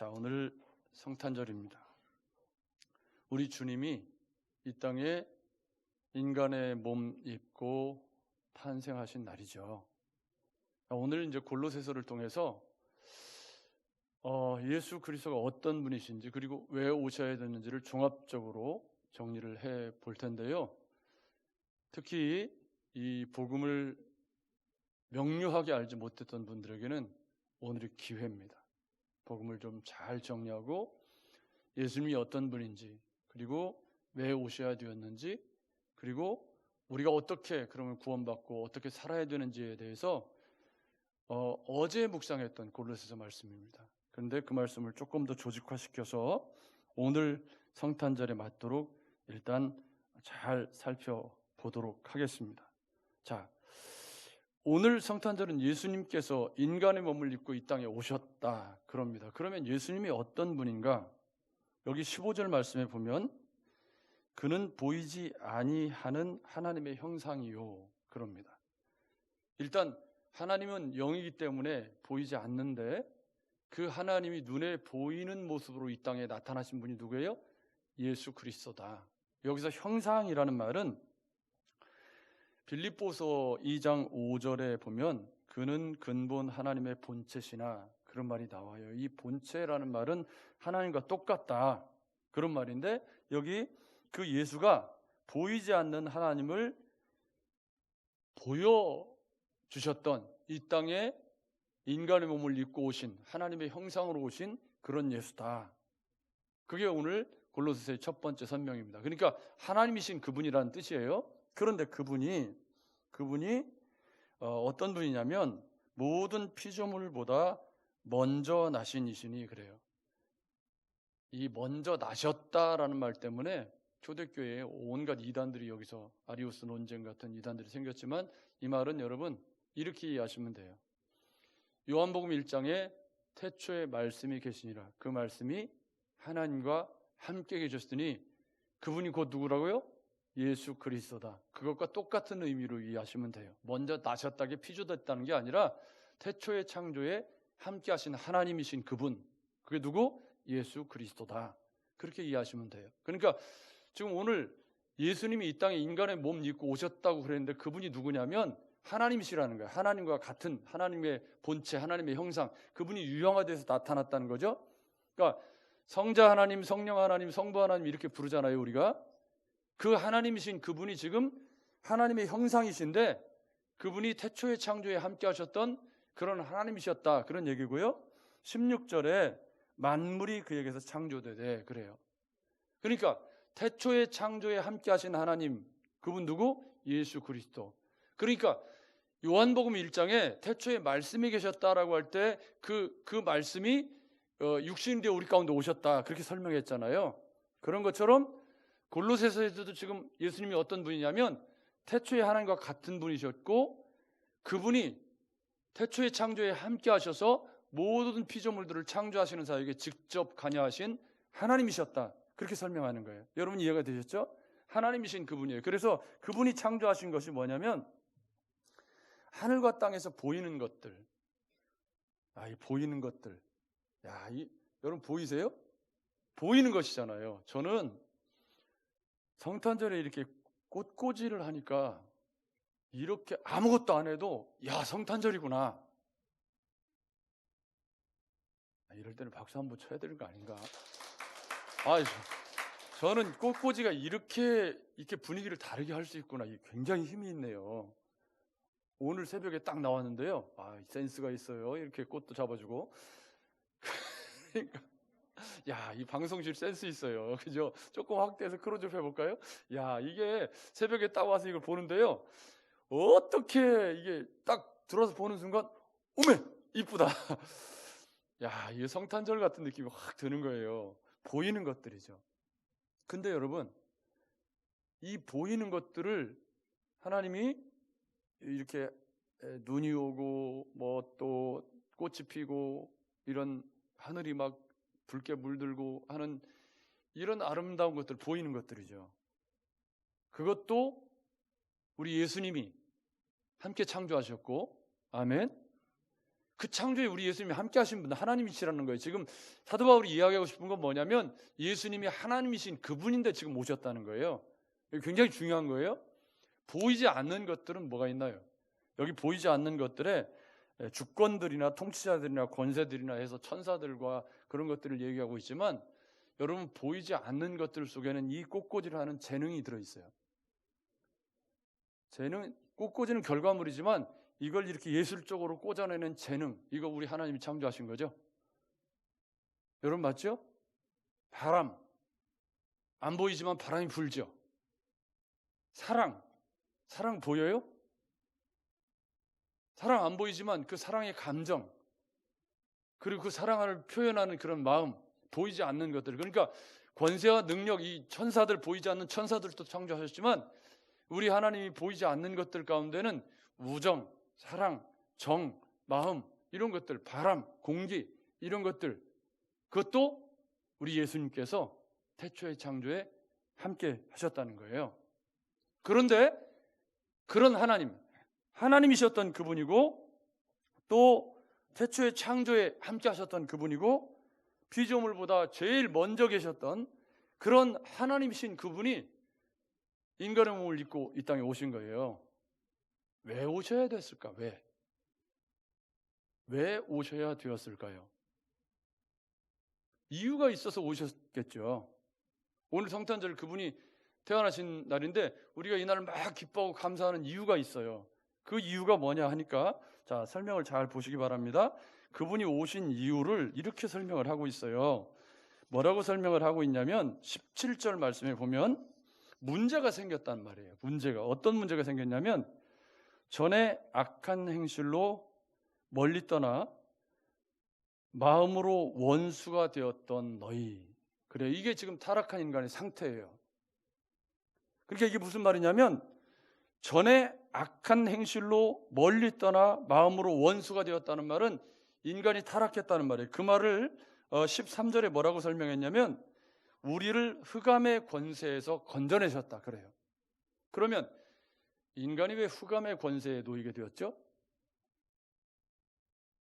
자, 오늘 성탄절입니다. 우리 주님이 이 땅에 인간의 몸 입고 탄생하신 날이죠. 오늘 이제 골로새서를 통해서 예수 그리스도가 어떤 분이신지 그리고 왜 오셔야 되는지를 종합적으로 정리를 해 볼 텐데요. 특히 이 복음을 명료하게 알지 못했던 분들에게는 오늘이 기회입니다. 복음을 좀 잘 정리하고 예수님이 어떤 분인지 그리고 왜 오셔야 되었는지 그리고 우리가 어떻게 그러면 구원받고 어떻게 살아야 되는지에 대해서 어제 묵상했던 골로새서 말씀입니다. 그런데 그 말씀을 조금 더 조직화시켜서 오늘 성탄절에 맞도록 일단 잘 살펴보도록 하겠습니다. 자, 오늘 성탄절은 예수님께서 인간의 몸을 입고 이 땅에 오셨다 그럽니다. 그러면 예수님이 어떤 분인가? 여기 15절 말씀에 보면 그는 보이지 아니하는 하나님의 형상이요 그럽니다. 일단 하나님은 영이기 때문에 보이지 않는데 그 하나님이 눈에 보이는 모습으로 이 땅에 나타나신 분이 누구예요? 예수 그리스도다. 여기서 형상이라는 말은 빌립보서 2장 5절에 보면 그는 근본 하나님의 본체시나 그런 말이 나와요. 이 본체라는 말은 하나님과 똑같다 그런 말인데 여기 그 예수가 보이지 않는 하나님을 보여주셨던 이 땅에 인간의 몸을 입고 오신 하나님의 형상으로 오신 그런 예수다. 그게 오늘 골로새서의 첫 번째 설명입니다. 그러니까 하나님이신 그분이라는 뜻이에요. 그런데 그분이 어떤 분이냐면 모든 피조물보다 먼저 나신 이시니 그래요. 이 먼저 나셨다라는 말 때문에 초대교회에 온갖 이단들이 여기서 아리우스 논쟁 같은 이단들이 생겼지만 이 말은 여러분 이렇게 이해하시면 돼요. 요한복음 1장에 태초에 말씀이 계시니라. 그 말씀이 하나님과 함께 계셨으니 그분이 곧 누구라고요? 예수 그리스도다. 그것과 똑같은 의미로 이해하시면 돼요. 먼저 나셨다게 피조됐다는 게 아니라 태초의 창조에 함께 하신 하나님이신 그분. 그게 누구? 예수 그리스도다. 그렇게 이해하시면 돼요. 그러니까 지금 오늘 예수님이 이 땅에 인간의 몸 입고 오셨다고 그랬는데 그분이 누구냐면 하나님이시라는 거예요. 하나님과 같은 하나님의 본체, 하나님의 형상. 그분이 유형화돼서 나타났다는 거죠. 그러니까 성자 하나님, 성령 하나님, 성부 하나님 이렇게 부르잖아요, 우리가. 그 하나님이신 그분이 지금 하나님의 형상이신데 그분이 태초의 창조에 함께 하셨던 그런 하나님이셨다. 그런 얘기고요. 16절에 만물이 그에게서 창조되되 그래요. 그러니까 태초의 창조에 함께 하신 하나님, 그분 누구? 예수 그리스도. 그러니까 요한복음 1장에 태초에 말씀이 계셨다라고 할 때 그 말씀이 육신이 되어 우리 가운데 오셨다. 그렇게 설명했잖아요. 그런 것처럼 골로새서에서도 지금 예수님이 어떤 분이냐면 태초에 하나님과 같은 분이셨고 그분이 태초의 창조에 함께 하셔서 모든 피조물들을 창조하시는 사역에 직접 관여하신 하나님이셨다. 그렇게 설명하는 거예요. 여러분 이해가 되셨죠? 하나님이신 그분이에요. 그래서 그분이 창조하신 것이 뭐냐면 하늘과 땅에서 보이는 것들. 이 보이는 것들. 여러분 보이세요? 보이는 것이잖아요. 저는 성탄절에 이렇게 꽃꽂이를 하니까 이렇게 아무것도 안 해도 성탄절이구나. 이럴 때는 박수 한번 쳐야 되는 거 아닌가? 저는 꽃꽂이가 이렇게 분위기를 다르게 할 수 있구나. 굉장히 힘이 있네요. 오늘 새벽에 딱 나왔는데요. 센스가 있어요. 이렇게 꽃도 잡아주고. 그러니까 이 방송실 센스 있어요. 그죠? 조금 확대해서 크로즈업 해볼까요? 이게 새벽에 딱 와서 이걸 보는데요. 어떻게 이게 딱 들어서 보는 순간, 오메! 이쁘다. 이게 성탄절 같은 느낌이 확 드는 거예요. 보이는 것들이죠. 근데 여러분, 이 보이는 것들을 하나님이 이렇게 눈이 오고, 또 꽃이 피고, 이런 하늘이 막 붉게 물들고 하는 이런 아름다운 것들, 보이는 것들이죠. 그것도 우리 예수님이 함께 창조하셨고, 아멘. 그 창조에 우리 예수님이 함께 하신 분 하나님이시라는 거예요. 지금 사도 바울이 이야기하고 싶은 건 뭐냐면 예수님이 하나님이신 그분인데 지금 오셨다는 거예요. 굉장히 중요한 거예요. 보이지 않는 것들은 뭐가 있나요? 여기 보이지 않는 것들에 주권들이나 통치자들이나 권세들이나 해서 천사들과 그런 것들을 얘기하고 있지만 여러분 보이지 않는 것들 속에는 이 꽃꽂이라는 재능이 들어있어요. 재능, 꽃꽂이는 결과물이지만 이걸 이렇게 예술적으로 꽂아내는 재능, 이거 우리 하나님이 창조하신 거죠. 여러분 맞죠? 바람, 안 보이지만 바람이 불죠. 사랑 보여요? 사랑 안 보이지만 그 사랑의 감정, 그리고 그 사랑을 표현하는 그런 마음, 보이지 않는 것들, 그러니까 권세와 능력, 이 천사들, 보이지 않는 천사들도 창조하셨지만 우리 하나님이 보이지 않는 것들 가운데는 우정, 사랑, 정, 마음, 이런 것들, 바람, 공기, 이런 것들, 그것도 우리 예수님께서 태초의 창조에 함께 하셨다는 거예요. 그런데 그런 하나님이셨던 그분이고 또 태초의 창조에 함께 하셨던 그분이고 피조물보다 제일 먼저 계셨던 그런 하나님이신 그분이 인간의 몸을 입고 이 땅에 오신 거예요. 왜 오셔야 됐을까? 왜 오셔야 되었을까요? 이유가 있어서 오셨겠죠. 오늘 성탄절 그분이 태어나신 날인데 우리가 이 날을 막 기뻐하고 감사하는 이유가 있어요. 그 이유가 뭐냐 하니까 자, 설명을 잘 보시기 바랍니다. 그분이 오신 이유를 이렇게 설명을 하고 있어요. 뭐라고 설명을 하고 있냐면 17절 말씀에 보면 문제가 생겼단 말이에요. 어떤 문제가 생겼냐면 전에 악한 행실로 멀리 떠나 마음으로 원수가 되었던 너희. 그래, 이게 지금 타락한 인간의 상태예요. 그러니까 이게 무슨 말이냐면 전에 악한 행실로 멀리 떠나 마음으로 원수가 되었다는 말은 인간이 타락했다는 말이에요. 그 말을 13절에 뭐라고 설명했냐면 우리를 흑암의 권세에서 건져내셨다 그래요. 그러면 인간이 왜 흑암의 권세에 놓이게 되었죠?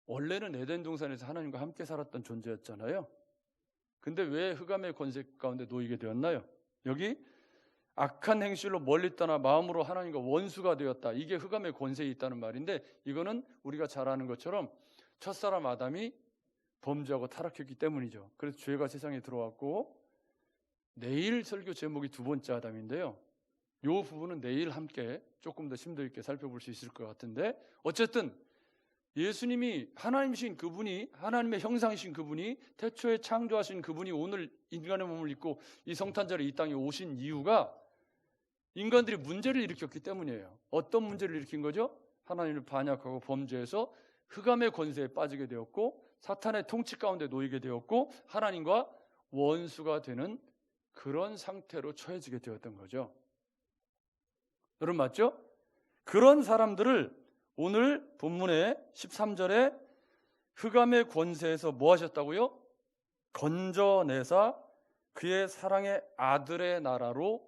원래는 에덴 동산에서 하나님과 함께 살았던 존재였잖아요. 근데 왜 흑암의 권세 가운데 놓이게 되었나요? 여기 악한 행실로 멀리 떠나 마음으로 하나님과 원수가 되었다. 이게 흑암의 권세에 있다는 말인데 이거는 우리가 잘 아는 것처럼 첫사람 아담이 범죄하고 타락했기 때문이죠. 그래서 죄가 세상에 들어왔고 내일 설교 제목이 두 번째 아담인데요. 이 부분은 내일 함께 조금 더 심도 있게 살펴볼 수 있을 것 같은데 어쨌든 예수님이 하나님이신 그분이 하나님의 형상이신 그분이 태초에 창조하신 그분이 오늘 인간의 몸을 입고 이 성탄절에 이 땅에 오신 이유가 인간들이 문제를 일으켰기 때문이에요. 어떤 문제를 일으킨 거죠? 하나님을 반역하고 범죄해서 흑암의 권세에 빠지게 되었고 사탄의 통치 가운데 놓이게 되었고 하나님과 원수가 되는 그런 상태로 처해지게 되었던 거죠. 여러분 맞죠? 그런 사람들을 오늘 본문의 13절에 흑암의 권세에서 뭐 하셨다고요? 건져내사 그의 사랑의 아들의 나라로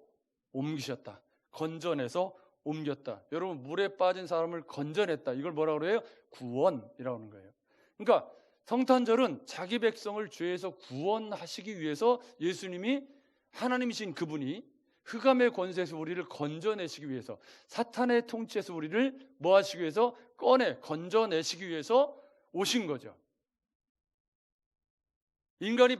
옮기셨다. 건져내서 옮겼다. 여러분 물에 빠진 사람을 건져냈다. 이걸 뭐라고 그래요? 구원이라고 하는 거예요. 그러니까 성탄절은 자기 백성을 죄에서 구원하시기 위해서 예수님이 하나님이신 그분이 흑암의 권세에서 우리를 건져내시기 위해서 사탄의 통치에서 우리를 뭐 하시기 위해서 건져내시기 위해서 오신 거죠. 인간이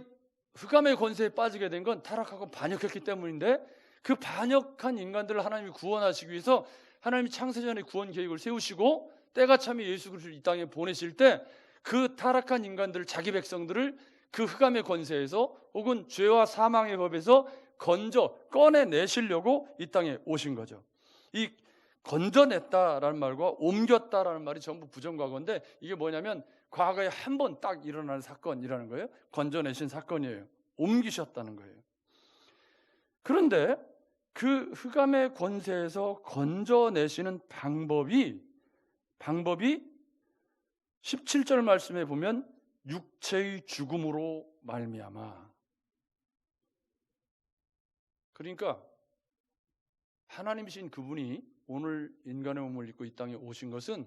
흑암의 권세에 빠지게 된 건 타락하고 반역했기 때문인데 그 반역한 인간들을 하나님이 구원하시기 위해서 하나님이 창세전에 구원 계획을 세우시고 때가 차면 예수 그리스도를 이 땅에 보내실 때 그 타락한 인간들 자기 백성들을 그 흑암의 권세에서 혹은 죄와 사망의 법에서 꺼내내시려고 이 땅에 오신 거죠. 이 건져냈다라는 말과 옮겼다라는 말이 전부 부정과거인데 이게 뭐냐면 과거에 한 번 딱 일어나는 사건이라는 거예요. 건져내신 사건이에요. 옮기셨다는 거예요. 그런데 그 흑암의 권세에서 건져내시는 방법이 17절 말씀에 보면 육체의 죽음으로 말미암아. 그러니까 하나님이신 그분이 오늘 인간의 몸을 입고 이 땅에 오신 것은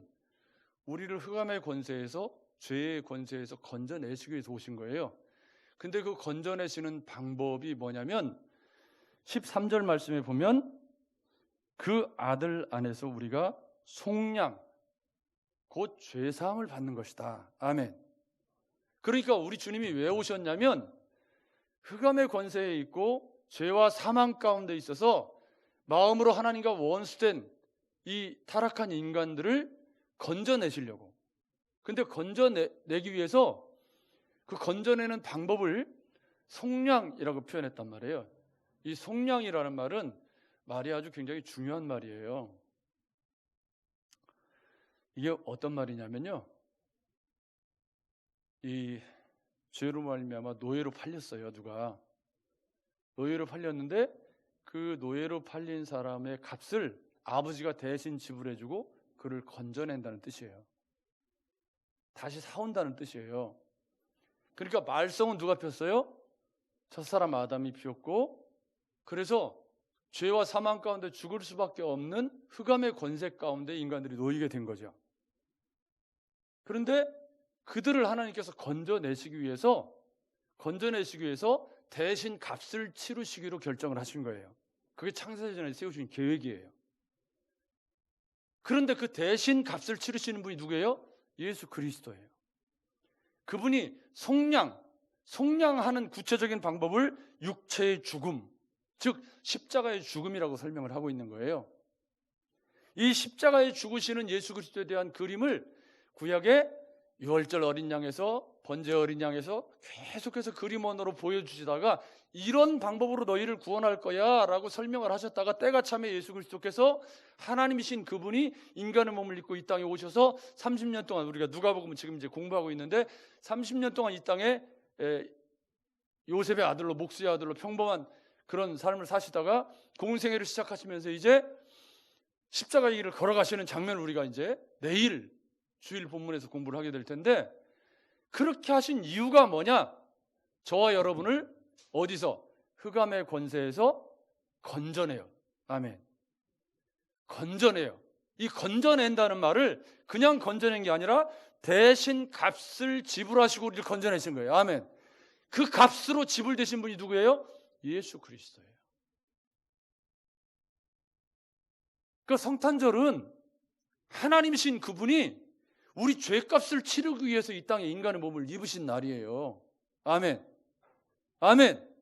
우리를 흑암의 권세에서 죄의 권세에서 건져내시기 위해서 오신 거예요. 근데 그 건져내시는 방법이 뭐냐면 13절 말씀에 보면 그 아들 안에서 우리가 속량, 곧 죄사함을 받는 것이다. 아멘. 그러니까 우리 주님이 왜 오셨냐면 흑암의 권세에 있고 죄와 사망 가운데 있어서 마음으로 하나님과 원수된 이 타락한 인간들을 건져내시려고. 근데 건져내기 위해서 그 건져내는 방법을 속량이라고 표현했단 말이에요. 이 속량이라는 말은 말이 아주 굉장히 중요한 말이에요. 이게 어떤 말이냐면요, 이 죄로 말미암아 노예로 팔렸어요. 누가 노예로 팔렸는데 그 노예로 팔린 사람의 값을 아버지가 대신 지불해주고 그를 건져낸다는 뜻이에요. 다시 사온다는 뜻이에요. 그러니까 말썽은 누가 폈어요? 첫사람 아담이 피웠고, 그래서 죄와 사망 가운데 죽을 수밖에 없는 흑암의 권세 가운데 인간들이 놓이게 된 거죠. 그런데 그들을 하나님께서 건져내시기 위해서 대신 값을 치르시기로 결정을 하신 거예요. 그게 창세전에 세우신 계획이에요. 그런데 그 대신 값을 치르시는 분이 누구예요? 예수 그리스도예요. 그분이 속량하는 구체적인 방법을 육체의 죽음, 즉 십자가의 죽음이라고 설명을 하고 있는 거예요. 이 십자가에 죽으시는 예수 그리스도에 대한 그림을 구약의 유월절 어린 양에서 번제 어린 양에서 계속해서 그림 언어로 보여주시다가 이런 방법으로 너희를 구원할 거야 라고 설명을 하셨다가 때가 참에 예수 그리스도께서 하나님이신 그분이 인간의 몸을 입고 이 땅에 오셔서 30년 동안, 우리가 누가복음 지금 이제 공부하고 있는데 30년 동안 이 땅에 요셉의 아들로, 목수의 아들로 평범한 그런 삶을 사시다가 공생애를 시작하시면서 이제 십자가의 길을 걸어가시는 장면을 우리가 이제 내일 주일 본문에서 공부를 하게 될 텐데, 그렇게 하신 이유가 뭐냐? 저와 여러분을 어디서? 흑암의 권세에서 건져내요. 아멘. 건져내요. 이 건져낸다는 말을 그냥 건져낸 게 아니라 대신 값을 지불하시고 우리를 건져내신 거예요. 아멘. 그 값으로 지불되신 분이 누구예요? 예수 그리스도예요. 그 성탄절은 하나님이신 그분이 우리 죄값을 치르기 위해서 이 땅에 인간의 몸을 입으신 날이에요. 아멘. 아멘.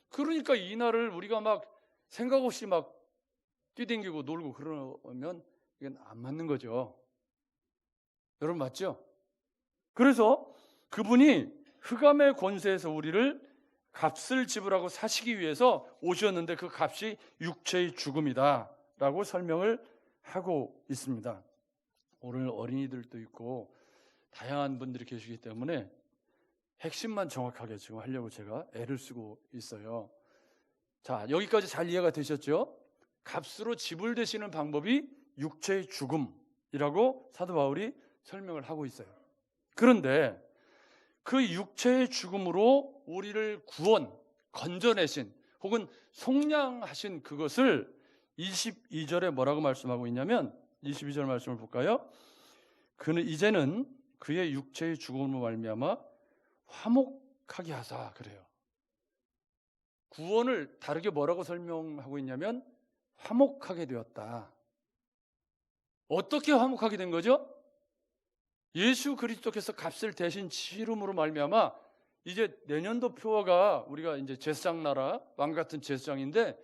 그러니까 이 날을 우리가 막 생각 없이 막 뛰댕기고 놀고 그러면 이건 안 맞는 거죠. 여러분 맞죠? 그래서 그분이 흑암의 권세에서 우리를 값을 지불하고 사시기 위해서 오셨는데 그 값이 육체의 죽음이다 라고 설명을 하고 있습니다. 오늘 어린이들도 있고 다양한 분들이 계시기 때문에 핵심만 정확하게 지금 하려고 제가 애를 쓰고 있어요. 자, 여기까지 잘 이해가 되셨죠? 값으로 지불되시는 방법이 육체의 죽음이라고 사도 바울이 설명을 하고 있어요. 그런데 그 육체의 죽음으로 우리를 건져내신 혹은 속량하신 그것을 22절에 뭐라고 말씀하고 있냐면 22절 말씀을 볼까요? 그는 이제는 그의 육체의 죽음으로 말미암아 화목하게 하사, 그래요. 구원을 다르게 뭐라고 설명하고 있냐면 화목하게 되었다. 어떻게 화목하게 된 거죠? 예수 그리스도께서 값을 대신 치름으로 말미암아 이제 내년도 표어가 우리가 이제 제사장 나라 왕 같은 제사장인데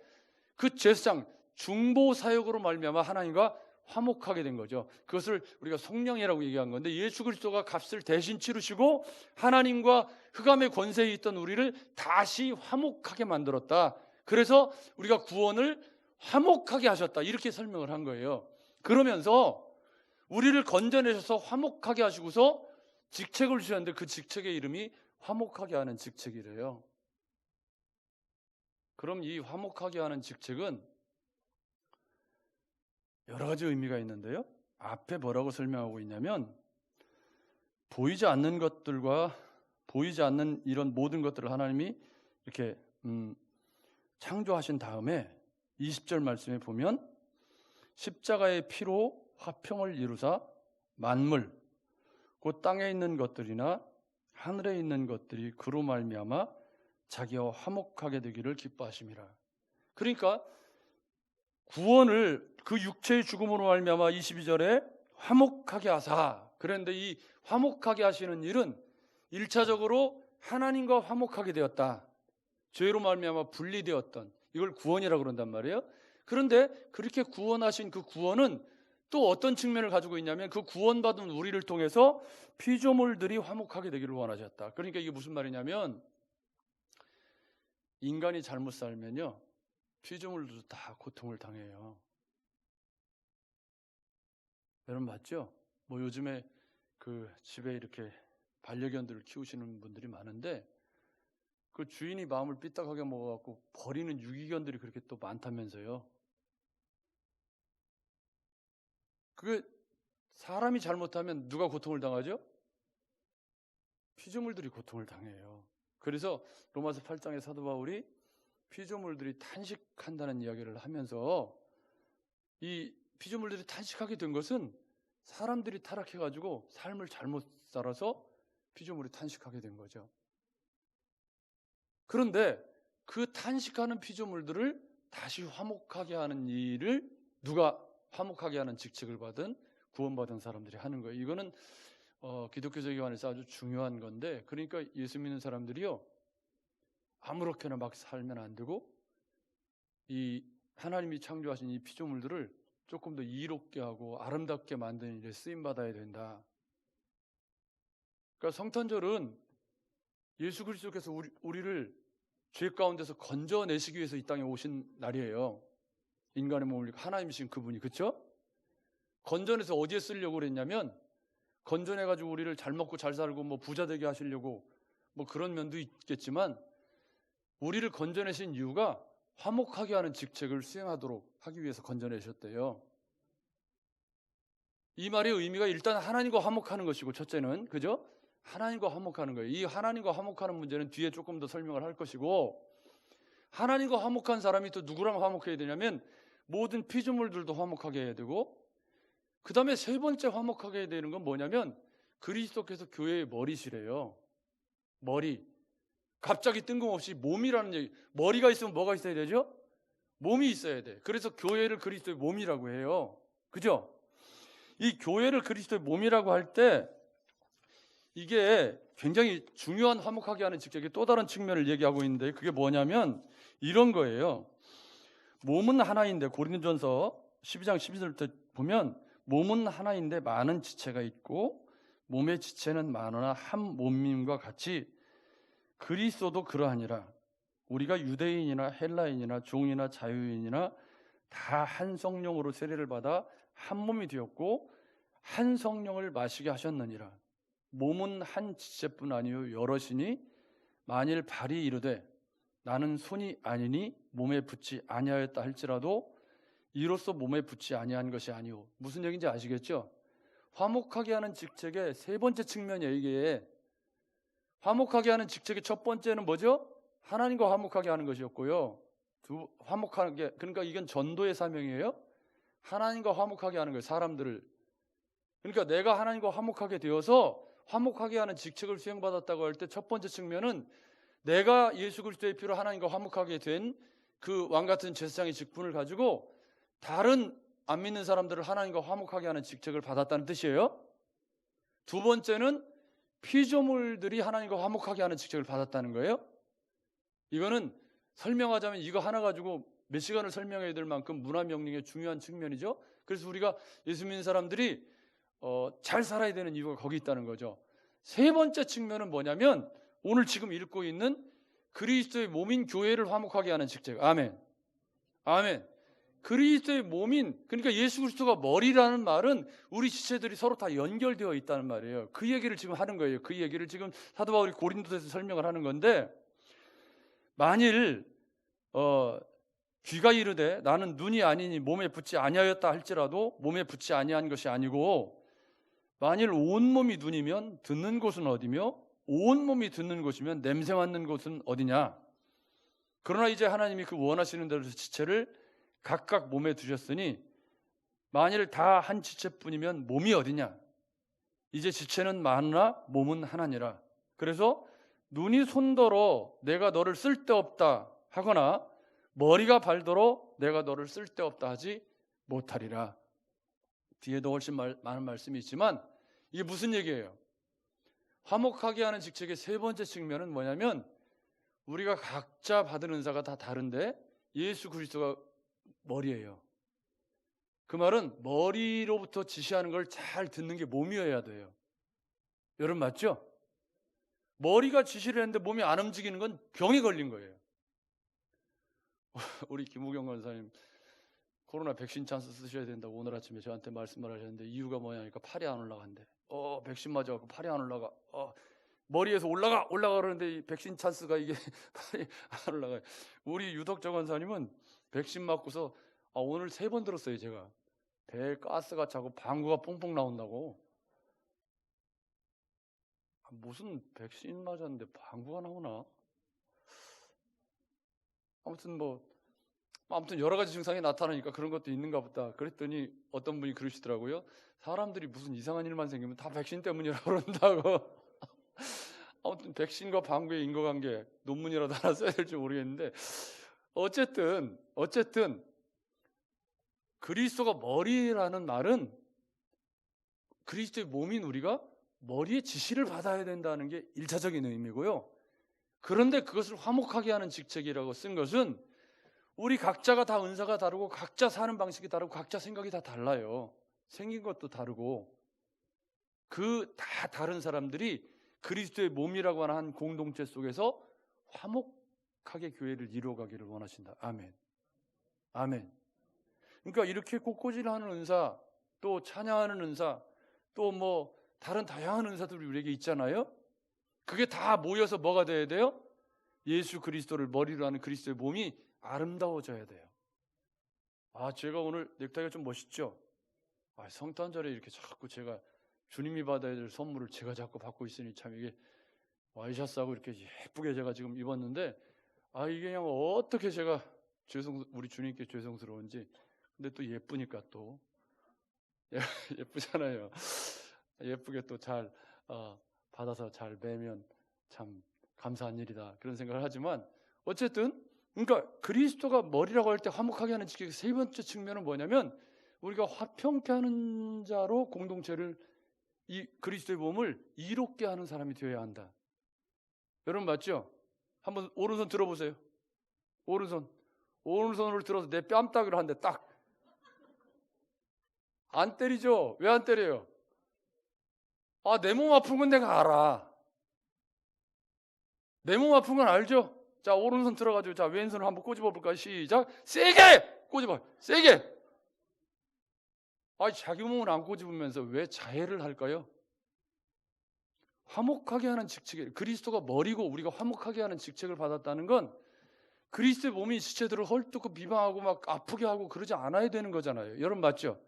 그 제사장 중보 사역으로 말미암아 하나님과 화목하게 된 거죠. 그것을 우리가 속량이라고 얘기한 건데 예수 그리스도가 값을 대신 치르시고 하나님과 흑암의 권세에 있던 우리를 다시 화목하게 만들었다. 그래서 우리가 구원을 화목하게 하셨다. 이렇게 설명을 한 거예요. 그러면서 우리를 건져내셔서 화목하게 하시고서 직책을 주셨는데 그 직책의 이름이 화목하게 하는 직책이래요. 그럼 이 화목하게 하는 직책은 여러 가지 의미가 있는데요. 앞에 뭐라고 설명하고 있냐면 보이지 않는 것들과 보이지 않는 이런 모든 것들을 하나님이 이렇게 창조하신 다음에 20절 말씀에 보면 십자가의 피로 화평을 이루사 만물 곧 땅에 있는 것들이나 하늘에 있는 것들이 그로 말미암아 자기와 화목하게 되기를 기뻐하심이라. 그러니까 구원을 그 육체의 죽음으로 말미암아 22절에 화목하게 하사. 그런데 이 화목하게 하시는 일은 1차적으로 하나님과 화목하게 되었다. 죄로 말미암아 분리되었던 이걸 구원이라고 그런단 말이에요. 그런데 그렇게 구원하신 그 구원은 또 어떤 측면을 가지고 있냐면 그 구원받은 우리를 통해서 피조물들이 화목하게 되기를 원하셨다. 그러니까 이게 무슨 말이냐면 인간이 잘못 살면요 피조물들도 다 고통을 당해요. 여러분 맞죠? 뭐 요즘에 그 집에 이렇게 반려견들을 키우시는 분들이 많은데 그 주인이 마음을 삐딱하게 먹어갖고 버리는 유기견들이 그렇게 또 많다면서요. 그게 사람이 잘못하면 누가 고통을 당하죠? 피조물들이 고통을 당해요. 그래서 로마서 8장의 사도 바울이 피조물들이 탄식한다는 이야기를 하면서 이 피조물들이 탄식하게 된 것은 사람들이 타락해가지고 삶을 잘못 살아서 피조물이 탄식하게 된 거죠. 그런데 그 탄식하는 피조물들을 다시 화목하게 하는 일을 누가 화목하게 하는 직책을 받은 구원받은 사람들이 하는 거예요. 이거는 기독교적 기관에서 아주 중요한 건데, 그러니까 예수 믿는 사람들이요 아무렇게나 막 살면 안 되고 이 하나님이 창조하신 이 피조물들을 조금 더 이롭게 하고 아름답게 만드는 일에 쓰임 받아야 된다. 그러니까 성탄절은 예수 그리스도께서 우리를 죄 가운데서 건져내시기 위해서 이 땅에 오신 날이에요. 인간의 몸을 하나님이신 그분이, 그렇죠? 건져내서 어디에 쓰려고 그랬냐면 건져내가지고 우리를 잘 먹고 잘 살고 뭐 부자 되게 하시려고 뭐 그런 면도 있겠지만 우리를 건져내신 이유가 화목하게 하는 직책을 수행하도록 하기 위해서 건져내셨대요. 이 말의 의미가 일단 하나님과 화목하는 것이고, 첫째는 그죠? 하나님과 화목하는 거예요. 이 하나님과 화목하는 문제는 뒤에 조금 더 설명을 할 것이고, 하나님과 화목한 사람이 또 누구랑 화목해야 되냐면 모든 피조물들도 화목하게 해야 되고, 그 다음에 세 번째 화목하게 해야 되는 건 뭐냐면 그리스도께서 교회의 머리시래요. 머리. 갑자기 뜬금없이 몸이라는 얘기. 머리가 있으면 뭐가 있어야 되죠? 몸이 있어야 돼. 그래서 교회를 그리스도의 몸이라고 해요. 그죠? 이 교회를 그리스도의 몸이라고 할 때 이게 굉장히 중요한 화목하게 하는 직책의 또 다른 측면을 얘기하고 있는데, 그게 뭐냐면 이런 거예요. 몸은 하나인데, 고린도전서 12장 12절 때 보면 몸은 하나인데 많은 지체가 있고 몸의 지체는 많으나 한 몸임과 같이 그리스도도 그러하니라. 우리가 유대인이나 헬라인이나 종이나 자유인이나 다 한 성령으로 세례를 받아 한 몸이 되었고 한 성령을 마시게 하셨느니라. 몸은 한 지체뿐 아니요 여럿이니 만일 발이 이르되 나는 손이 아니니 몸에 붙지 아니하였다 할지라도 이로써 몸에 붙지 아니한 것이 아니오. 무슨 얘기인지 아시겠죠? 화목하게 하는 직책의 세 번째 측면이에요. 이게 화목하게 하는 직책의 첫 번째는 뭐죠? 하나님과 화목하게 하는 것이었고요. 화목하게, 그러니까 이건 전도의 사명이에요. 하나님과 화목하게 하는 거예요. 사람들을. 그러니까 내가 하나님과 화목하게 되어서 화목하게 하는 직책을 수행받았다고 할 때 첫 번째 측면은 내가 예수 그리스도의 피로 하나님과 화목하게 된 그 왕같은 제사장의 직분을 가지고 다른 안 믿는 사람들을 하나님과 화목하게 하는 직책을 받았다는 뜻이에요. 두 번째는 피조물들이 하나님과 화목하게 하는 직책을 받았다는 거예요. 이거는 설명하자면 이거 하나 가지고 몇 시간을 설명해야 될 만큼 문화명령의 중요한 측면이죠. 그래서 우리가 예수 믿는 사람들이 잘 살아야 되는 이유가 거기 있다는 거죠. 세 번째 측면은 뭐냐면 오늘 지금 읽고 있는 그리스도의 몸인 교회를 화목하게 하는 직책. 아멘. 아멘. 그리스도의 몸인, 그러니까 예수 그리스도가 머리라는 말은 우리 지체들이 서로 다 연결되어 있다는 말이에요. 그 얘기를 지금 하는 거예요. 그 얘기를 지금 사도 바울이 고린도서에서 설명을 하는 건데, 만일 귀가 이르되 나는 눈이 아니니 몸에 붙지 아니하였다 할지라도 몸에 붙지 아니한 것이 아니고, 만일 온몸이 눈이면 듣는 곳은 어디며 온몸이 듣는 곳이면 냄새 맡는 곳은 어디냐. 그러나 이제 하나님이 그 원하시는 대로 지체를 각각 몸에 두셨으니 만일 다 한 지체뿐이면 몸이 어디냐. 이제 지체는 많으나 몸은 하나니라. 그래서 눈이 손더러 내가 너를 쓸데없다 하거나 머리가 발더러 내가 너를 쓸데없다 하지 못하리라. 뒤에도 훨씬 많은 말씀이 있지만 이게 무슨 얘기예요? 화목하게 하는 직책의 세 번째 측면은 뭐냐면 우리가 각자 받은 은사가 다 다른데 예수 그리스도가 머리예요. 그 말은 머리로부터 지시하는 걸 잘 듣는 게 몸이어야 돼요. 여러분 맞죠? 머리가 지시를 했는데 몸이 안 움직이는 건 병이 걸린 거예요. 우리 김우경 권사님 코로나 백신 찬스 쓰셔야 된다고 오늘 아침에 저한테 말씀을 하셨는데 이유가 뭐냐니까 팔이 안 올라간대. 백신 맞아갖고 팔이 안 올라가. 머리에서 올라가 그러는데 이 백신 찬스가 이게 팔이 안 올라가요. 우리 유덕정 권사님은 백신 맞고서 오늘 3번 들었어요. 제가 배에 가스가 차고 방구가 뽕뽕 나온다고. 무슨 백신 맞았는데 방구가 나오나? 아무튼 여러 가지 증상이 나타나니까 그런 것도 있는가 보다. 그랬더니 어떤 분이 그러시더라고요. 사람들이 무슨 이상한 일만 생기면 다 백신 때문이라고 그런다고. 아무튼 백신과 방구의 인과관계 논문이라도 하나 써야 될지 모르겠는데 어쨌든 그리스도가 머리라는 말은 그리스도의 몸인 우리가 머리의 지시를 받아야 된다는 게 1차적인 의미고요. 그런데 그것을 화목하게 하는 직책이라고 쓴 것은 우리 각자가 다 은사가 다르고 각자 사는 방식이 다르고 각자 생각이 다 달라요. 생긴 것도 다르고 그 다 다른 사람들이 그리스도의 몸이라고 하는 한 공동체 속에서 화목하게 교회를 이루어가기를 원하신다. 아멘. 아멘. 그러니까 이렇게 꽃꽂이를 은사, 또 찬양하는 은사, 또 뭐 다른 다양한 은사들이 우리에게 있잖아요. 그게 다 모여서 뭐가 돼야 돼요? 예수 그리스도를 머리로 하는 그리스도의 몸이 아름다워져야 돼요. 제가 오늘 넥타이가 좀 멋있죠? 성탄절에 이렇게 자꾸 제가 주님이 받아야 될 선물을 제가 자꾸 받고 있으니 참 이게 와이셔츠하고 이렇게 예쁘게 제가 지금 입었는데 이게 그냥 어떻게 제가 우리 주님께 죄송스러운지. 근데 또 예쁘니까 또 예쁘잖아요. 예쁘게 또 잘 받아서 잘 매면 참 감사한 일이다 그런 생각을 하지만 어쨌든 그러니까 그리스도가 머리라고 할 때 화목하게 하는 직책의 세 번째 측면은 뭐냐면 우리가 화평케 하는 자로 공동체를 이 그리스도의 몸을 이롭게 하는 사람이 되어야 한다. 여러분 맞죠? 한번 오른손 들어보세요. 오른손으로 들어서 내 뺨따귀로 한 대 딱. 안 때리죠? 왜 안 때려요? 내 몸 아픈 건 내가 알아. 내 몸 아픈 건 알죠? 자, 오른손 들어가지고 자, 왼손을 한번 꼬집어 볼까요? 시작. 세게 꼬집어. 세게. 자기 몸을 안 꼬집으면서 왜 자해를 할까요? 화목하게 하는 직책이 그리스도가 머리고 우리가 화목하게 하는 직책을 받았다는 건 그리스도의 몸이 지체들을 헐뜯고 비방하고 막 아프게 하고 그러지 않아야 되는 거잖아요. 여러분 맞죠?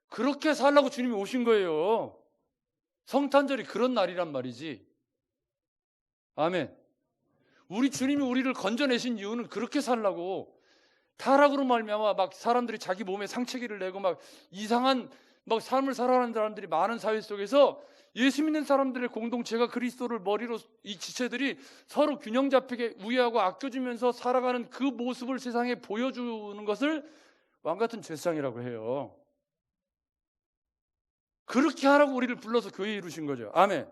그렇게 살라고 주님이 오신 거예요. 성탄절이 그런 날이란 말이지. 아멘. 우리 주님이 우리를 건져내신 이유는 그렇게 살라고. 타락으로 말미암아 막 사람들이 자기 몸에 상처기를 내고 막 이상한 막 삶을 살아가는 사람들이 많은 사회 속에서 예수 믿는 사람들의 공동체가 그리스도를 머리로 이 지체들이 서로 균형 잡히게 우애하고 아껴주면서 살아가는 그 모습을 세상에 보여주는 것을 왕같은 제사장이라고 해요. 그렇게 하라고 우리를 불러서 교회에 이루신 거죠. 아멘.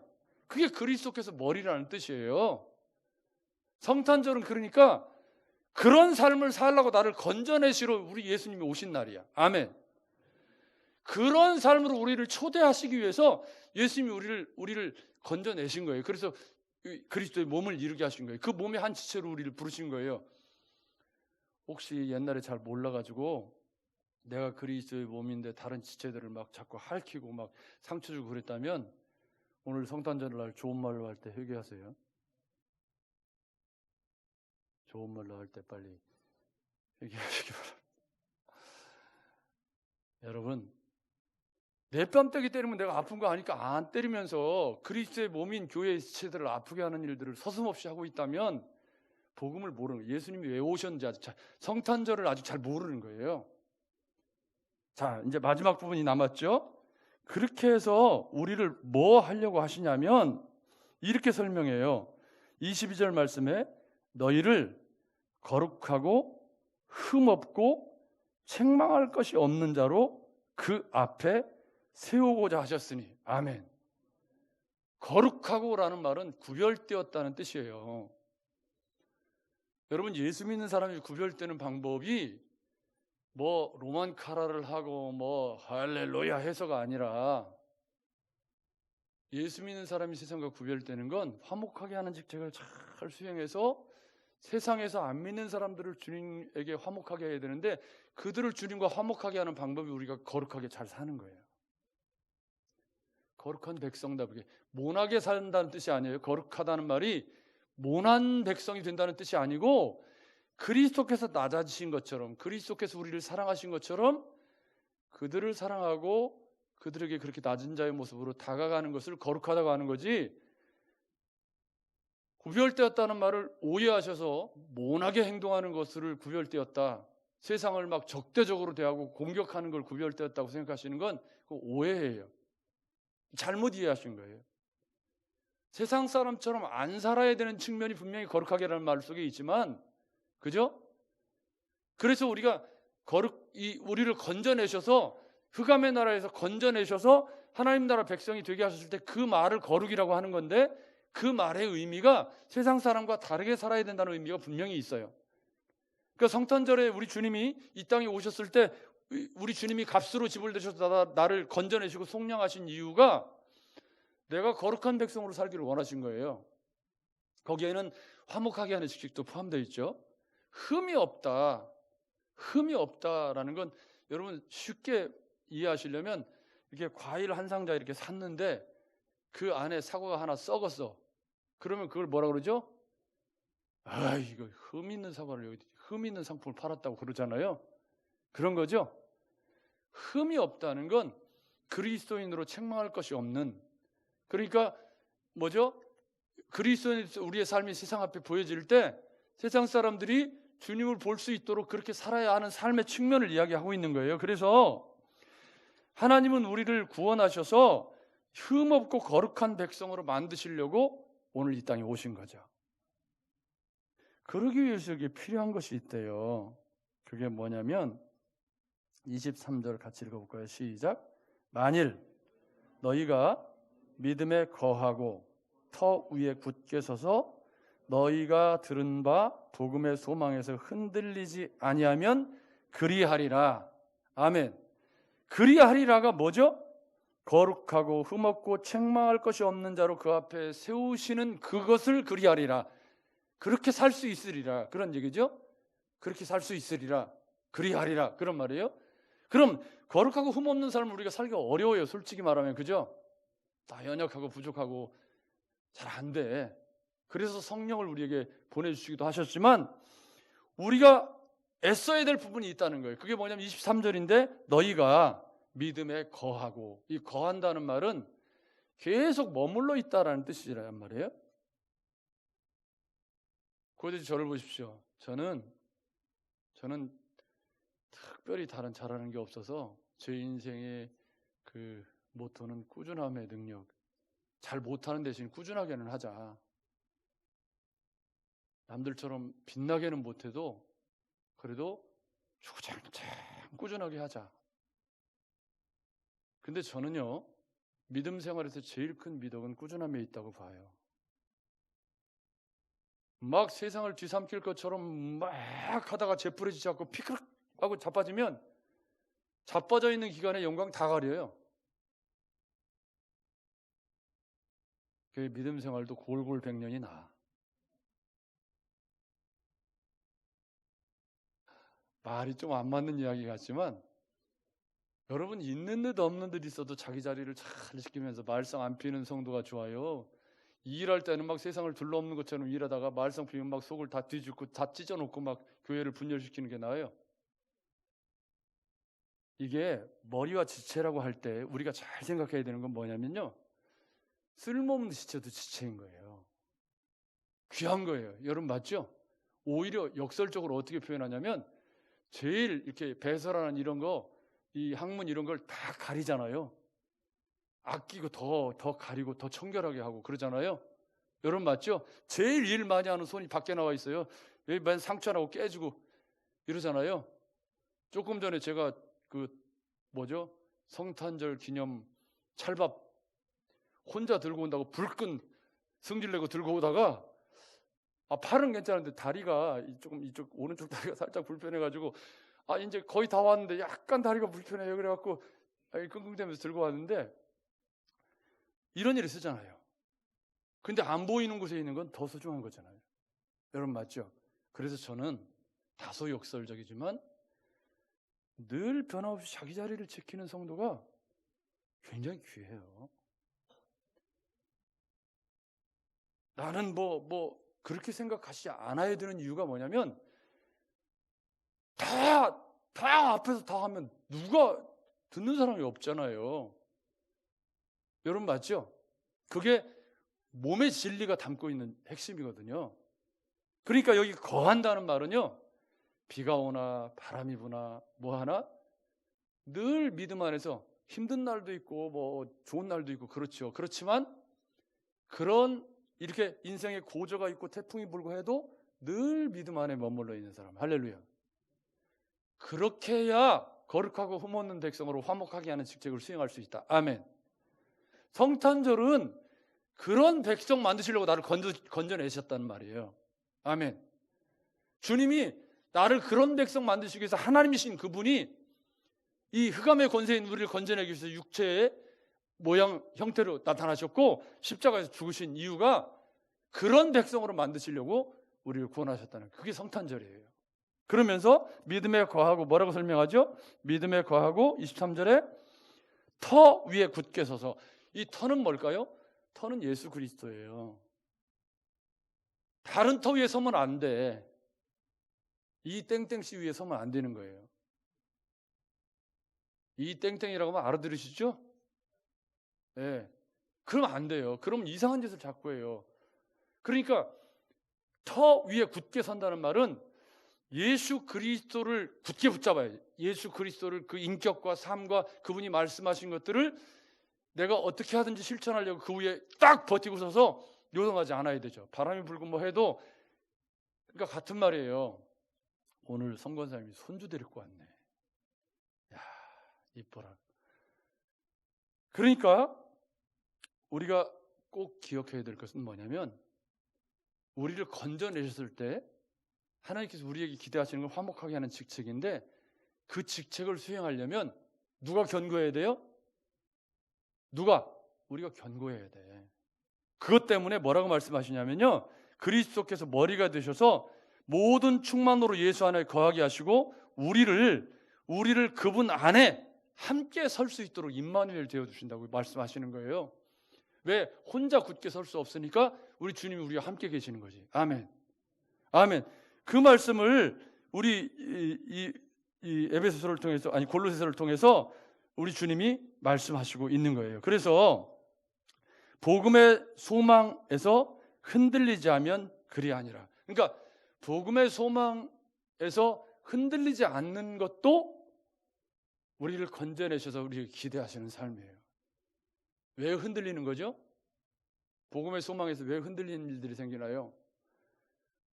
그게 그리스도께서 머리라는 뜻이에요. 성탄절은 그러니까 그런 삶을 살라고 나를 건져내시러 우리 예수님이 오신 날이야. 아멘. 그런 삶으로 우리를 초대하시기 위해서 예수님이 우리를 건져내신 거예요. 그래서 그리스도의 몸을 이루게 하신 거예요. 그 몸의 한 지체로 우리를 부르신 거예요. 혹시 옛날에 잘 몰라가지고 내가 그리스도의 몸인데 다른 지체들을 막 자꾸 핥히고 막 상처 주고 그랬다면 오늘 성탄절 날 좋은 말로 할 때 회개하세요. 좋은 말로 할 때 빨리 회개하시기 바랍니다. 여러분, 내 뺨때기 때리면 내가 아픈 거 아니까 안 때리면서 그리스도의 몸인 교회의 지체들을 아프게 하는 일들을 서슴없이 하고 있다면 복음을 모르는 거예요. 예수님이 왜 오셨는지 성탄절을 아직 잘 모르는 거예요. 자, 이제 마지막 부분이 남았죠. 그렇게 해서 우리를 뭐 하려고 하시냐면 이렇게 설명해요. 22절 말씀에 너희를 거룩하고 흠없고 책망할 것이 없는 자로 그 앞에 세우고자 하셨으니. 아멘. 거룩하고라는 말은 구별되었다는 뜻이에요. 여러분, 예수 믿는 사람이 구별되는 방법이 뭐 로만 카라를 하고 뭐 할렐루야 해서가 아니라, 예수 믿는 사람이 세상과 구별되는 건 화목하게 하는 직책을 잘 수행해서 세상에서 안 믿는 사람들을 주님에게 화목하게 해야 되는데, 그들을 주님과 화목하게 하는 방법이 우리가 거룩하게 잘 사는 거예요. 거룩한 백성답게. 모나게 산다는 뜻이 아니에요. 거룩하다는 말이 모난 백성이 된다는 뜻이 아니고, 그리스도께서 낮아지신 것처럼, 그리스도께서 우리를 사랑하신 것처럼 그들을 사랑하고 그들에게 그렇게 낮은 자의 모습으로 다가가는 것을 거룩하다고 하는 거지, 구별되었다는 말을 오해하셔서 모나게 행동하는 것을 구별되었다, 세상을 막 적대적으로 대하고 공격하는 걸 구별되었다고 생각하시는 건 오해예요. 잘못 이해하신 거예요. 세상 사람처럼 안 살아야 되는 측면이 분명히 거룩하게라는 말 속에 있지만, 그죠? 그래서 우리가 우리를 건져내셔서, 흑암의 나라에서 건져내셔서 하나님 나라 백성이 되게 하셨을 때 그 말을 거룩이라고 하는 건데, 그 말의 의미가 세상 사람과 다르게 살아야 된다는 의미가 분명히 있어요. 그러니까 성탄절에 우리 주님이 이 땅에 오셨을 때, 우리 주님이 값으로 집을 내셔서 나를 건져내시고 속량하신 이유가 내가 거룩한 백성으로 살기를 원하신 거예요. 거기에는 화목하게 하는 직책도 포함되어 있죠. 흠이 없다. 흠이 없다라는 건 여러분 쉽게 이해하시려면, 이렇게 과일 한 상자 이렇게 샀는데 그 안에 사과가 하나 썩었어. 그러면 그걸 뭐라 그러죠? 아, 이거 흠 있는 사과를 여기 흠 있는 상품을 팔았다고 그러잖아요. 그런 거죠. 흠이 없다는 건 그리스도인으로 책망할 것이 없는, 그러니까 뭐죠? 그리스도인 우리의 삶이 세상 앞에 보여질 때 세상 사람들이 주님을 볼 수 있도록 그렇게 살아야 하는 삶의 측면을 이야기하고 있는 거예요. 그래서 하나님은 우리를 구원하셔서 흠없고 거룩한 백성으로 만드시려고 오늘 이 땅에 오신 거죠. 그러기 위해서 이게 필요한 것이 있대요. 그게 뭐냐면 23절 같이 읽어볼까요? 시작. 만일 너희가 믿음에 거하고 터 위에 굳게 서서 너희가 들은 바 복음의 소망에서 흔들리지 아니하면 그리하리라. 아멘. 그리하리라가 뭐죠? 거룩하고 흠없고 책망할 것이 없는 자로 그 앞에 세우시는 그것을 그리하리라. 그렇게 살 수 있으리라, 그런 얘기죠. 그렇게 살 수 있으리라, 그리하리라, 그런 말이에요. 그럼 거룩하고 흠없는 삶을 우리가 살기가 어려워요, 솔직히 말하면. 그죠? 다 연약하고 부족하고 잘 안 돼. 그래서 성령을 우리에게 보내주시기도 하셨지만 우리가 애써야 될 부분이 있다는 거예요. 그게 뭐냐면 23절인데 너희가 믿음에 거하고, 이 거한다는 말은 계속 머물러 있다라는 뜻이란 말이에요. 고대지 저를 보십시오. 저는 특별히 다른 잘하는 게 없어서 제 인생의 그 모토는 꾸준함의 능력. 잘 못하는 대신 꾸준하게는 하자. 남들처럼 빛나게는 못해도 그래도 주구장창 꾸준하게 하자. 근데 저는요, 믿음 생활에서 제일 큰 미덕은 꾸준함에 있다고 봐요. 막 세상을 뒤삼킬 것처럼 막 하다가 재푸려지지 않고 피크락 하고 자빠지면 자빠져 있는 기간에 영광 다 가려요. 그 믿음 생활도 골골백년이 나. 말이 좀 안 맞는 이야기 같지만 여러분, 있는 듯 없는 듯 있어도 자기 자리를 잘 지키면서 말썽 안 피우는 성도가 좋아요. 일할 때는 막 세상을 둘러없는 것처럼 일하다가 말썽 피우면 막 속을 다 뒤집고 다 찢어놓고 막 교회를 분열시키는 게 나아요. 이게 머리와 지체라고 할 때 우리가 잘 생각해야 되는 건 뭐냐면요, 쓸모없는 지체도 지체인 거예요. 귀한 거예요. 여러분 맞죠? 오히려 역설적으로 어떻게 표현하냐면, 제일 이렇게 배설하는 이런 거, 이 학문 이런 걸 다 가리잖아요. 아끼고 더 가리고 더 청결하게 하고 그러잖아요. 여러분 맞죠? 제일 일 많이 하는 손이 밖에 나와 있어요. 맨 상처나고 깨지고 이러잖아요. 조금 전에 제가 성탄절 기념 찰밥 혼자 들고 온다고 불끈 승질내고 들고 오다가 팔은 괜찮은데 다리가 이쪽 오른쪽 다리가 살짝 불편해가지고 이제 거의 다 왔는데 약간 다리가 불편해요. 그래갖고 끙끙대면서 들고 왔는데 이런 일이 쓰잖아요. 근데 안 보이는 곳에 있는 건 더 소중한 거잖아요. 여러분 맞죠? 그래서 저는 다소 역설적이지만 늘 변함없이 자기 자리를 지키는 성도가 굉장히 귀해요. 나는 그렇게 생각하시지 않아야 되는 이유가 뭐냐면 다 앞에서 다 하면 누가 듣는 사람이 없잖아요. 여러분 맞죠? 그게 몸의 진리가 담고 있는 핵심이거든요. 그러니까 여기 거한다는 말은요, 비가 오나 바람이 부나 뭐하나 늘 믿음 안에서 힘든 날도 있고 좋은 날도 있고 그렇죠. 그렇지만 이렇게 인생에 고저가 있고 태풍이 불고 해도 늘 믿음 안에 머물러 있는 사람. 할렐루야. 그렇게 해야 거룩하고 흠없는 백성으로 화목하게 하는 직책을 수행할 수 있다. 아멘. 성탄절은 그런 백성 만드시려고 나를 건져내셨다는 말이에요. 아멘. 주님이 나를 그런 백성 만드시기 위해서 하나님이신 그분이 이 흑암의 권세인 우리를 건져내기 위해서 육체의 모양 형태로 나타나셨고 십자가에서 죽으신 이유가 그런 백성으로 만드시려고 우리를 구원하셨다는 그게 성탄절이에요. 그러면서 믿음에 거하고 뭐라고 설명하죠? 믿음에 거하고 23절에 터 위에 굳게 서서. 이 터는 뭘까요? 터는 예수 그리스도예요. 다른 터 위에 서면 안 돼. 이 땡땡씨 위에 서면 안 되는 거예요. 이 땡땡이라고 하면 알아들으시죠? 네. 그러면 안 돼요. 그럼 이상한 짓을 자꾸 해요. 그러니까 터 위에 굳게 선다는 말은 예수 그리스도를 굳게 붙잡아야지. 예수 그리스도를 그 인격과 삶과 그분이 말씀하신 것들을 내가 어떻게 하든지 실천하려고 그 위에 딱 버티고 서서 요동하지 않아야 되죠. 바람이 불고 해도 그러니까 같은 말이에요. 오늘 성권사님이 손주 데리고 왔네. 야, 이뻐라. 그러니까 우리가 꼭 기억해야 될 것은 뭐냐면 우리를 건져내셨을 때 하나님께서 우리에게 기대하시는 걸 화목하게 하는 직책인데 그 직책을 수행하려면 누가 견고해야 돼요? 우리가 견고해야 돼. 그것 때문에 뭐라고 말씀하시냐면요, 그리스도께서 머리가 되셔서 모든 충만으로 예수 안에 거하게 하시고 우리를 그분 안에 함께 설 수 있도록 임마누엘 되어주신다고 말씀하시는 거예요. 왜? 혼자 굳게 설 수 없으니까 우리 주님이 우리와 함께 계시는 거지. 아멘. 아멘. 그 말씀을 우리 이 에베소서를 통해서 골로새서를 통해서 우리 주님이 말씀하시고 있는 거예요. 그래서 복음의 소망에서 흔들리지 않으면 그리 아니라. 그러니까 복음의 소망에서 흔들리지 않는 것도 우리를 건져내셔서 우리를 기대하시는 삶이에요. 왜 흔들리는 거죠? 복음의 소망에서 왜 흔들리는 일들이 생기나요?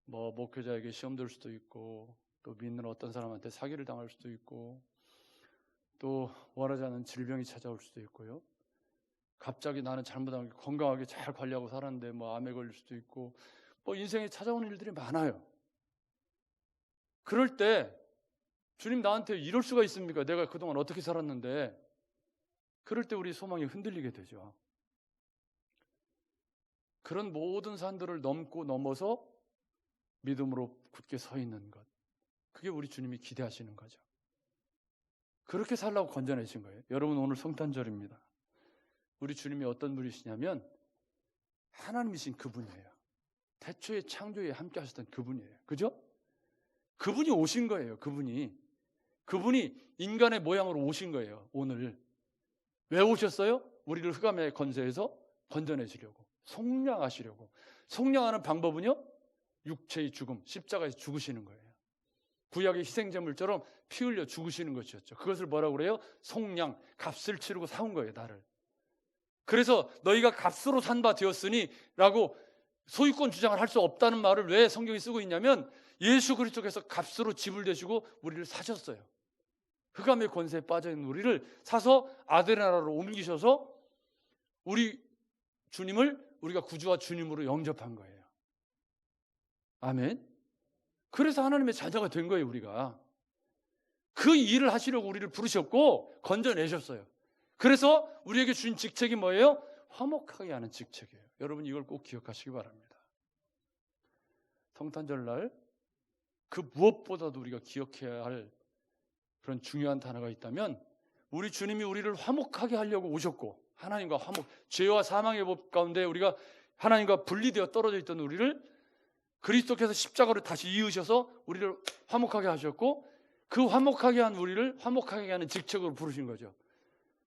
목회자에게 시험 들 수도 있고, 또 믿는 어떤 사람한테 사기를 당할 수도 있고, 또 원하지 않는 질병이 찾아올 수도 있고요. 갑자기 나는 잘못한 게 건강하게 잘 관리하고 살았는데 암에 걸릴 수도 있고, 인생에 찾아오는 일들이 많아요. 그럴 때 주님 나한테 이럴 수가 있습니까? 내가 그동안 어떻게 살았는데. 그럴 때 우리 소망이 흔들리게 되죠. 그런 모든 산들을 넘어서 믿음으로 굳게 서 있는 것, 그게 우리 주님이 기대하시는 거죠. 그렇게 살라고 건져내신 거예요. 여러분, 오늘 성탄절입니다. 우리 주님이 어떤 분이시냐면 하나님이신 그분이에요. 태초에 창조에 함께 하셨던 그분이에요. 그죠? 그분이 오신 거예요. 그분이 인간의 모양으로 오신 거예요. 오늘 왜 오셨어요? 우리를 흑암의 권세에서 건져내시려고, 속량하시려고. 속량하는 방법은요, 육체의 죽음, 십자가에서 죽으시는 거예요. 구약의 희생제물처럼 피 흘려 죽으시는 것이었죠. 그것을 뭐라고 그래요? 속량, 값을 치르고 사온 거예요, 나를. 그래서 너희가 값으로 산 바 되었으니 라고 소유권 주장을 할 수 없다는 말을 왜 성경이 쓰고 있냐면 예수 그리스도께서 값으로 집을 되시고 우리를 사셨어요. 흑암의 권세에 빠져있는 우리를 사서 아들나라로 옮기셔서 우리 주님을 우리가 구주와 주님으로 영접한 거예요. 아멘. 그래서 하나님의 자녀가 된 거예요. 우리가 그 일을 하시려고 우리를 부르셨고 건져내셨어요. 그래서 우리에게 주신 직책이 뭐예요? 화목하게 하는 직책이에요. 여러분 이걸 꼭 기억하시기 바랍니다. 성탄절날 그 무엇보다도 우리가 기억해야 할 그런 중요한 단어가 있다면 우리 주님이 우리를 화목하게 하려고 오셨고 하나님과 화목, 죄와 사망의 법 가운데 우리가 하나님과 분리되어 떨어져 있던 우리를 그리스도께서 십자가로 다시 이으셔서 우리를 화목하게 하셨고 그 화목하게 한 우리를 화목하게 하는 직책으로 부르신 거죠.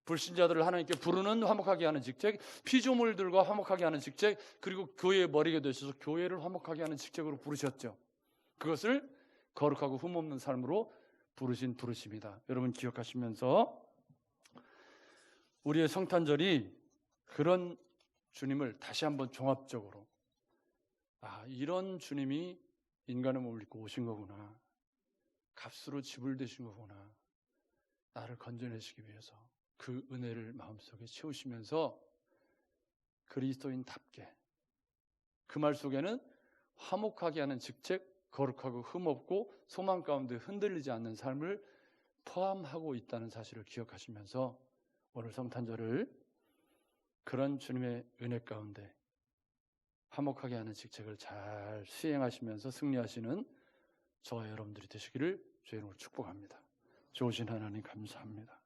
불신자들을 하나님께 부르는 화목하게 하는 직책, 피조물들과 화목하게 하는 직책, 그리고 교회의 머리가 되셔서 교회를 화목하게 하는 직책으로 부르셨죠. 그것을 거룩하고 흠없는 삶으로 부르신 부르심이다. 여러분 기억하시면서 우리의 성탄절이 그런 주님을 다시 한번 종합적으로 이런 주님이 인간의 몸을 입고 오신 거구나. 값으로 집을 되신 거구나. 나를 건져내시기 위해서 그 은혜를 마음속에 채우시면서 그리스도인답게 그 말 속에는 화목하게 하는 직책, 거룩하고 흠없고 소망 가운데 흔들리지 않는 삶을 포함하고 있다는 사실을 기억하시면서 오늘 성탄절을 그런 주님의 은혜 가운데 화목하게 하는 직책을 잘 수행하시면서 승리하시는 저와 여러분들이 되시기를 주의 이름으로 축복합니다. 좋으신 하나님 감사합니다.